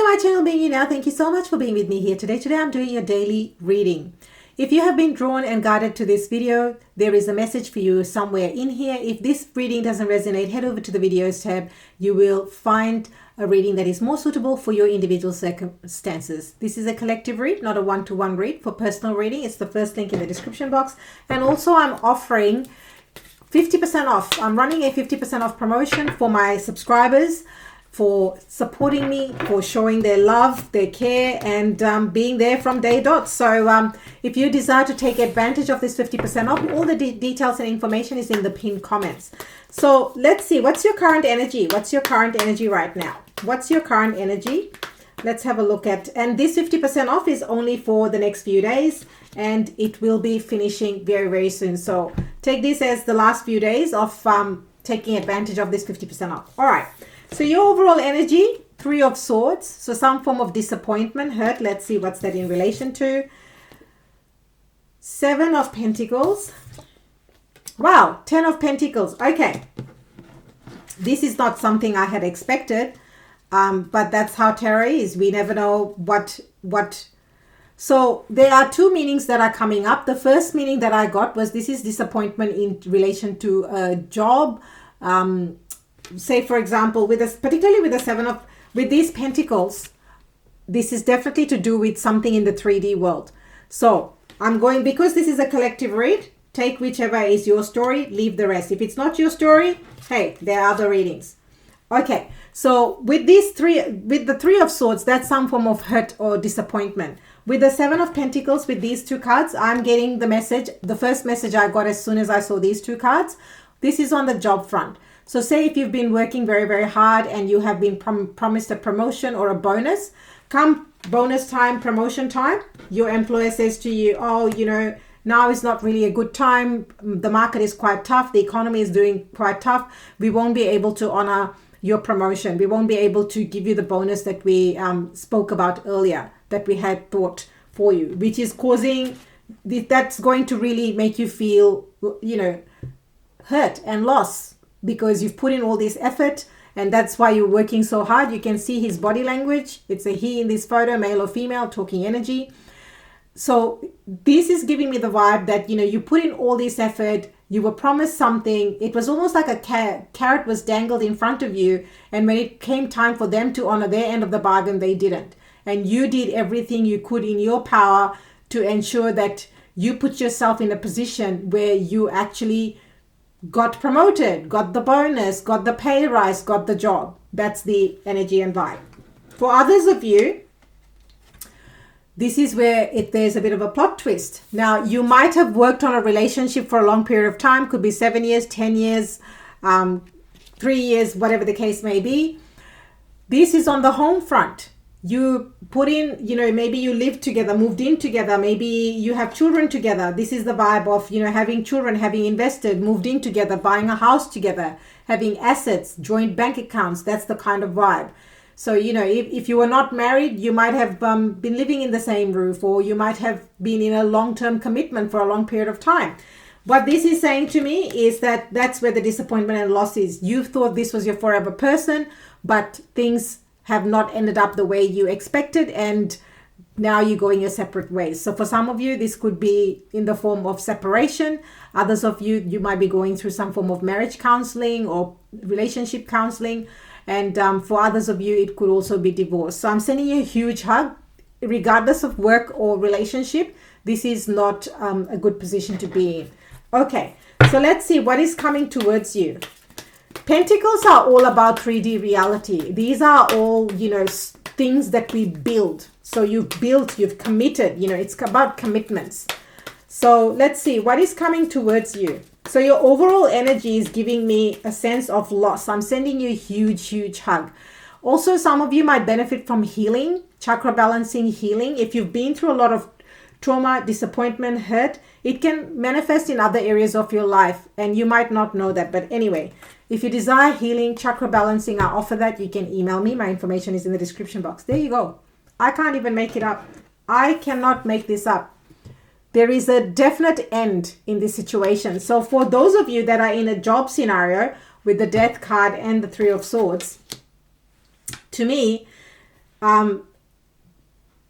my channel, Being You Now. Thank you so much for being with me here today. Today I'm doing your daily reading. If you have been drawn and guided to this video, there is a message for you somewhere in here. If this reading doesn't resonate, head over to the videos tab. You will find a reading that is more suitable for your individual circumstances. This is a collective read, not a one-to-one read. For personal reading, it's the first link in the description box. And also I'm offering 50% off. I'm running a 50% off promotion for my subscribers, for supporting me, for showing their love, their care, and being there from day dot. So if you desire to take advantage of this 50% off, all the details and information is in the pinned comments. So let's see, what's your current energy? What's your current energy right now? What's your current energy? Let's have a look at, and this 50% off is only for the next few days, and it will be finishing very, very soon. So take this as the last few days of taking advantage of this 50% off. All right. So your overall energy, 3 of Swords. So some form of disappointment, hurt. Let's see what's that in relation to. 7 of Pentacles. Wow, 10 of Pentacles. Okay. This is not something I had expected, but that's how tarot is. We never know what. So there are 2 meanings that are coming up. The first meaning that I got was this is disappointment in relation to a job. Say for example, particularly with the 7 of, with these Pentacles, this is definitely to do with something in the 3D world. So I'm going, because this is a collective read, take whichever is your story, leave the rest. If it's not your story, hey, there are other readings. Okay, so with these 3, with the 3 of Swords, that's some form of hurt or disappointment. With the 7 of Pentacles, with these 2 cards, I'm getting the message, the first message I got as soon as I saw these 2 cards. This is on the job front. So say if you've been working very, very hard and you have been promised a promotion or a bonus, come bonus time, promotion time, your employer says to you, oh, you know, now is not really a good time. The market is quite tough. The economy is doing quite tough. We won't be able to honor your promotion. We won't be able to give you the bonus that we spoke about earlier, that we had thought for you, which is causing, that's going to really make you feel, you know, hurt and loss, because you've put in all this effort, and that's why you're working so hard. You can see his body language. It's a he in this photo, male or female, talking energy. So this is giving me the vibe that, you know, you put in all this effort, you were promised something. It was almost like a carrot was dangled in front of you, and when it came time for them to honor their end of the bargain, they didn't. And you did everything you could in your power to ensure that you put yourself in a position where you actually got promoted, got the bonus, got the pay rise, got the job. That's the energy and vibe. For others of you, this is where there's a bit of a plot twist. Now, you might have worked on a relationship for a long period of time. Could be 7 years, 10 years, 3 years, whatever the case may be. This is on the home front. You put in, you know, maybe you lived together, moved in together, maybe you have children together. This is the vibe of, you know, having children, having invested, moved in together, buying a house together, having assets, joint bank accounts. That's the kind of vibe. So, you know, if you were not married, you might have been living in the same roof, or you might have been in a long-term commitment for a long period of time. What this is saying to me is that that's where the disappointment and loss is. You thought this was your forever person, but things have not ended up the way you expected, and now you're going your separate ways. So for some of you, this could be in the form of separation. Others of you, you might be going through some form of marriage counseling or relationship counseling. And for others of you, it could also be divorce. So I'm sending you a huge hug. Regardless of work or relationship, this is not a good position to be in. Okay, so let's see what is coming towards you. Pentacles are all about 3D reality. These are all, you know, things that we build. So you've built, you've committed, you know, it's about commitments. So let's see what is coming towards you. So your overall energy is giving me a sense of loss. I'm sending you a huge, huge hug. Also, some of you might benefit from healing, chakra balancing healing. If you've been through a lot of trauma, disappointment, hurt, it can manifest in other areas of your life, and you might not know that. But anyway, if you desire healing, chakra balancing, I offer that. You can email me. My information is in the description box. There you go. I can't even make it up. I cannot make this up. There is a definite end in this situation. So for those of you that are in a job scenario with the Death card and the 3 of Swords, to me,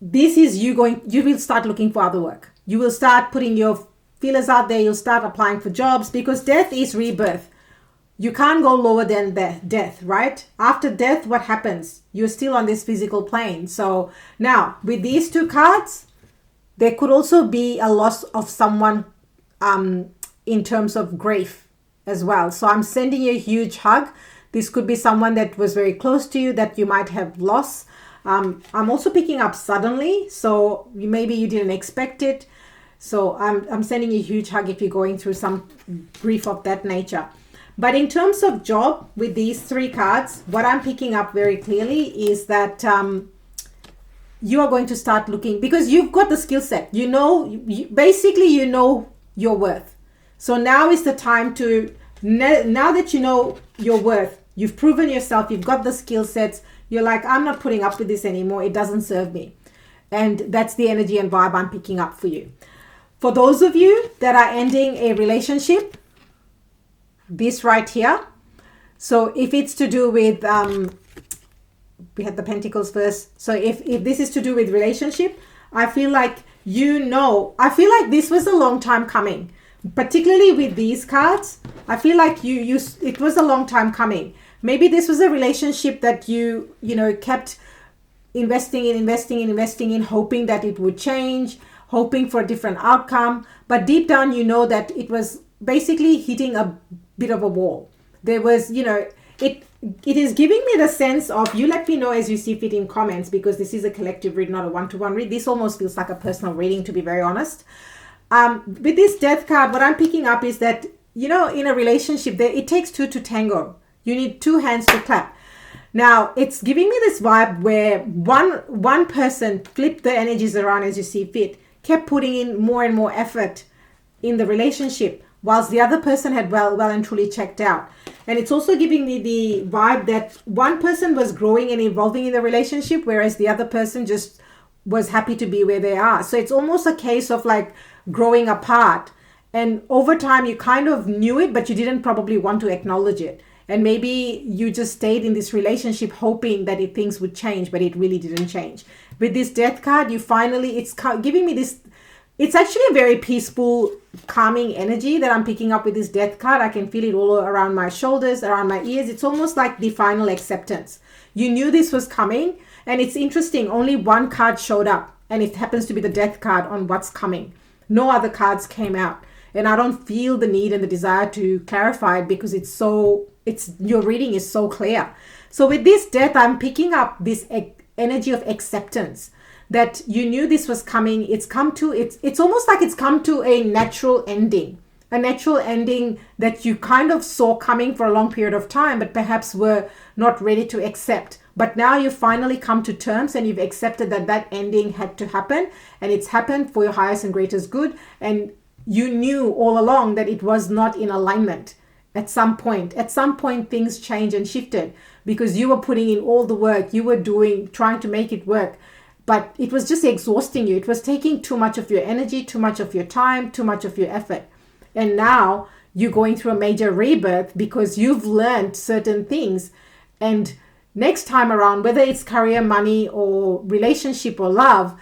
this is you will start looking for other work. You will start putting your feelers out there. You'll start applying for jobs, because death is rebirth. You can't go lower than death, right? After death, what happens? You're still on this physical plane. So now with these two cards, there could also be a loss of someone in terms of grief as well. So I'm sending you a huge hug. This could be someone that was very close to you that you might have lost. I'm also picking up suddenly, so maybe you didn't expect it. So I'm sending you a huge hug if you're going through some grief of that nature. But in terms of job, with these three cards, what I'm picking up very clearly is that you are going to start looking, because you've got the skill set. You know, basically you know your worth. So now is the time to, now that you know your worth, you've proven yourself, you've got the skill sets, you're like, I'm not putting up with this anymore. It doesn't serve me. And that's the energy and vibe I'm picking up for you. For those of you that are ending a relationship, this right here. So if it's to do with, we had the pentacles first. So if this is to do with relationship, I feel like, I feel like this was a long time coming, particularly with these cards. I feel like it was a long time coming. Maybe this was a relationship that you kept investing in, hoping that it would change, hoping for a different outcome. But deep down, you know that it was basically hitting a bit of a wall. There was, it is giving me the sense of, you let me know as you see fit in comments, because this is a collective read, not a one-to-one read. This almost feels like a personal reading, to be very honest. With this death card, what I'm picking up is that, in a relationship, it takes two to tango. You need two hands to clap. Now, it's giving me this vibe where one person flipped the energies around as you see fit, kept putting in more and more effort in the relationship, whilst the other person had well and truly checked out. And it's also giving me the vibe that one person was growing and evolving in the relationship, whereas the other person just was happy to be where they are. So it's almost a case of like growing apart. And over time, you kind of knew it, but you didn't probably want to acknowledge it. And maybe you just stayed in this relationship hoping that things would change, but it really didn't change. With this death card, it's giving me this, it's actually a very peaceful, calming energy that I'm picking up with this death card. I can feel it all around my shoulders, around my ears. It's almost like the final acceptance. You knew this was coming, and it's interesting. Only one card showed up, and it happens to be the death card on what's coming. No other cards came out. And I don't feel the need and the desire to clarify it, because your reading is so clear. So with this death, I'm picking up this energy of acceptance, that you knew this was coming. It's almost like it's come to a natural ending that you kind of saw coming for a long period of time, but perhaps were not ready to accept. But now you finally come to terms, and you've accepted that ending had to happen, and it's happened for your highest and greatest good. And you knew all along that it was not in alignment. At some point things changed and shifted, because you were putting in all the work, you were trying to make it work, but it was just exhausting you. It was taking too much of your energy, too much of your time, too much of your effort. And now you're going through a major rebirth, because you've learned certain things. And next time around, whether it's career, money, or relationship or love,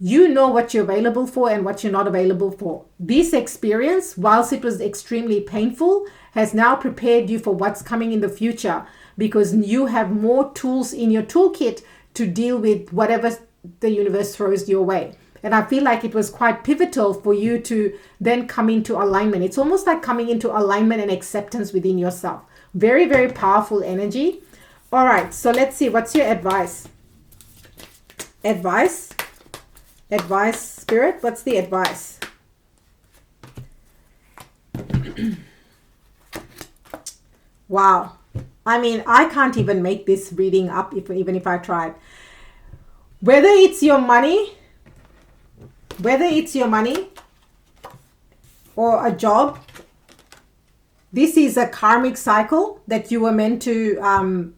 you know what you're available for and what you're not available for. This experience, whilst it was extremely painful, has now prepared you for what's coming in the future, because you have more tools in your toolkit to deal with whatever the universe throws your way. And I feel like it was quite pivotal for you to then come into alignment. It's almost like coming into alignment and acceptance within yourself. Very, very powerful energy. All right, so let's see. What's your advice? Advice, Spirit. What's the advice? Wow. I mean, I can't even make this reading up even if I tried. Whether it's your money or a job, this is a karmic cycle that you were meant to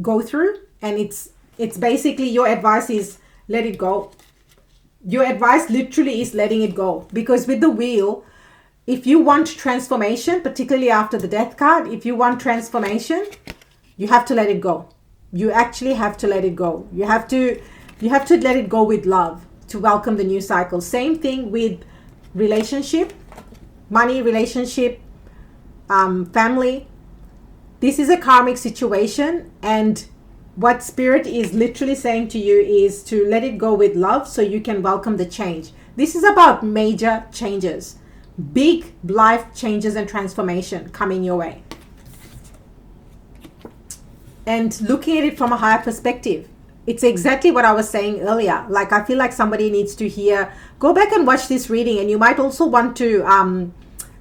go through. And it's basically, your advice is let it go. Your advice literally is letting it go. Because with the wheel, if you want transformation, particularly after the death card, if you want transformation, you have to let it go. You actually have to let it go. You have to let it go with love to welcome the new cycle. Same thing with relationship, money, relationship, family. This is a karmic situation, and what spirit is literally saying to you is to let it go with love so you can welcome the change. This is about major changes, big life changes and transformation coming your way. And looking at it from a higher perspective, it's exactly what I was saying earlier. Like, I feel like somebody needs to hear, go back and watch this reading, and you might also want to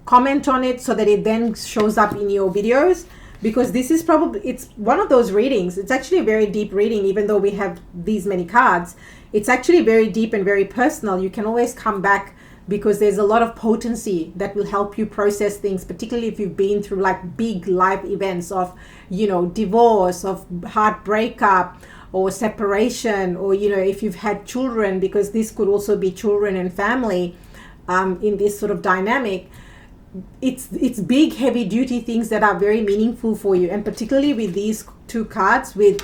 comment on it so that it then shows up in your videos. Because this is probably, it's one of those readings. It's actually a very deep reading, even though we have these many cards. It's actually very deep and very personal. You can always come back because there's a lot of potency that will help you process things, particularly if you've been through like big life events of, divorce, of heart breakup or separation, or, if you've had children, because this could also be children and family in this sort of dynamic. It's big, heavy duty things that are very meaningful for you, and particularly with these two cards with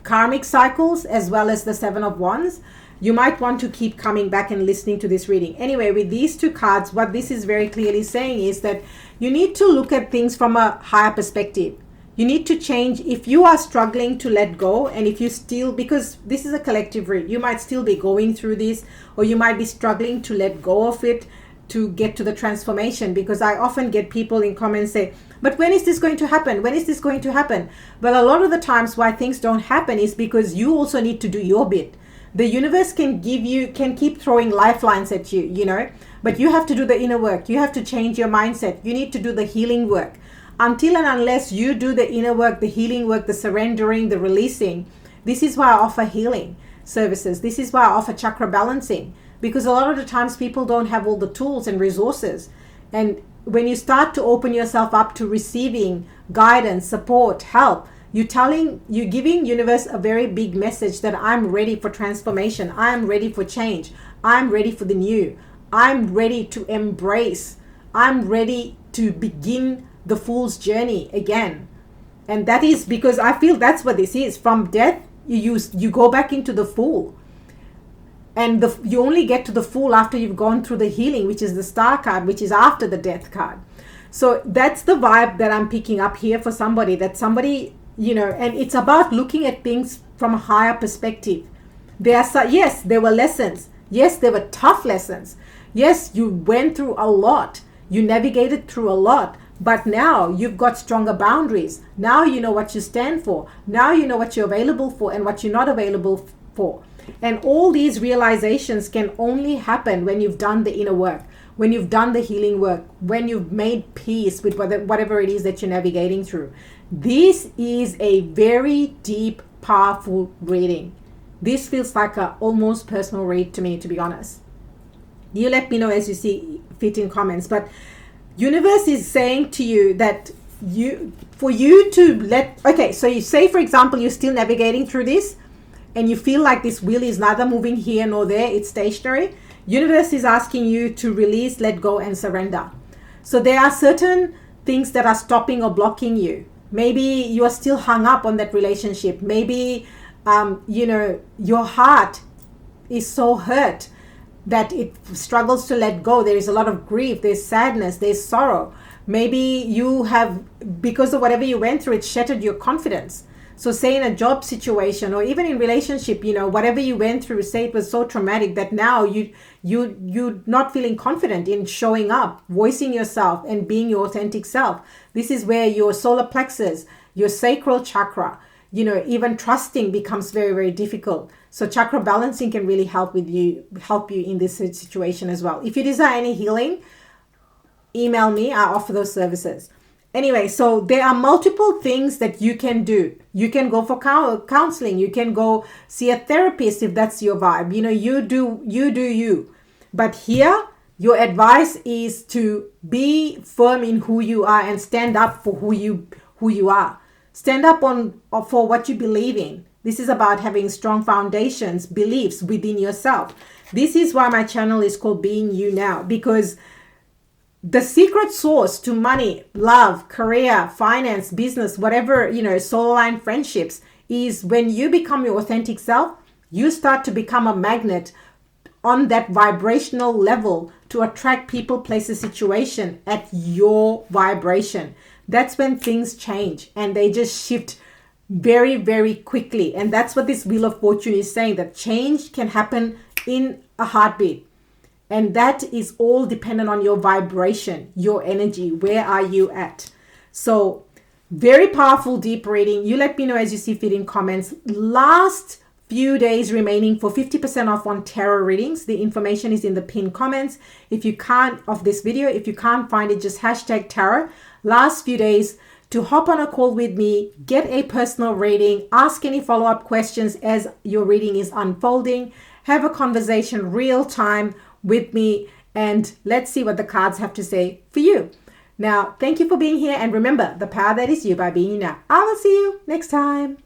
karmic cycles as well as the Seven of Wands, you might want to keep coming back and listening to this reading. Anyway, with these two cards, what this is very clearly saying is that you need to look at things from a higher perspective. You need to change. If you are struggling to let go, and if you still, because this is a collective read, you might still be going through this, or you might be struggling to let go of it to get to the transformation. Because I often get people in comments say, but when is this going to happen? When is this going to happen? Well, a lot of the times why things don't happen is because you also need to do your bit. The universe can keep throwing lifelines at you, but you have to do the inner work. You have to change your mindset. You need to do the healing work. Until and unless you do the inner work, the healing work, the surrendering, the releasing, this is why I offer healing services. This is why I offer chakra balancing, because a lot of the times people don't have all the tools and resources. And when you start to open yourself up to receiving guidance, support, help, you're giving universe a very big message that I'm ready for transformation. I'm ready for change. I'm ready for the new. I'm ready to embrace. I'm ready to begin the fool's journey again. And that is because I feel that's what this is. From death, you go back into the fool. And you only get to the fool after you've gone through the healing, which is the star card, which is after the death card. So that's the vibe that I'm picking up here for somebody, that somebody, and it's about looking at things from a higher perspective. Yes, there were lessons. Yes, there were tough lessons. Yes, you went through a lot. You navigated through a lot. But now you've got stronger boundaries. Now you know what you stand for. Now you know what you're available for and what you're not available for. And all these realizations can only happen when you've done the inner work, when you've done the healing work, when you've made peace with whatever it is that you're navigating through. This is a very deep, powerful reading. This feels like an almost personal read to me, to be honest. You let me know as you see fit in comments. But universe is saying to you that so you say, for example, you're still navigating through this and you feel like this wheel is neither moving here nor there, it's stationary. Universe is asking you to release, let go, and surrender. So there are certain things that are stopping or blocking you. Maybe you are still hung up on that relationship. Maybe, your heart is so hurt that it struggles to let go. There is a lot of grief, there's sadness, there's sorrow. Maybe you have, because of whatever you went through, it shattered your confidence. So say in a job situation or even in relationship, whatever you went through, say it was so traumatic that now you're not feeling confident in showing up, voicing yourself and being your authentic self. This is where your solar plexus, your sacral chakra, even trusting becomes very, very difficult. So chakra balancing can really help you in this situation as well. If you desire any healing, email me. I offer those services. Anyway, so there are multiple things that you can do. You can go for counseling. You can go see a therapist if that's your vibe. You do you. But here, your advice is to be firm in who you are and stand up for who you are. Stand up for what you believe in. This is about having strong foundations, beliefs within yourself. This is why my channel is called Being You Now, because the secret source to money, love, career, finance, business, whatever, soul line friendships, is when you become your authentic self, you start to become a magnet on that vibrational level to attract people, places, situation at your vibration. That's when things change and they just shift very, very quickly. And that's what this Wheel of Fortune is saying, that change can happen in a heartbeat. And that is all dependent on your vibration, your energy. Where are you at? So very powerful, deep reading. You let me know as you see fit in comments. Last few days remaining for 50% off on tarot readings. The information is in the pinned comments. If you can't, of this video, if you can't find it, just hashtag tarot. Last few days to hop on a call with me, get a personal reading, ask any follow-up questions as your reading is unfolding, have a conversation real time with me, and let's see what the cards have to say for you. Now, thank you for being here, and remember, the power that is you by being you now. I will see you next time.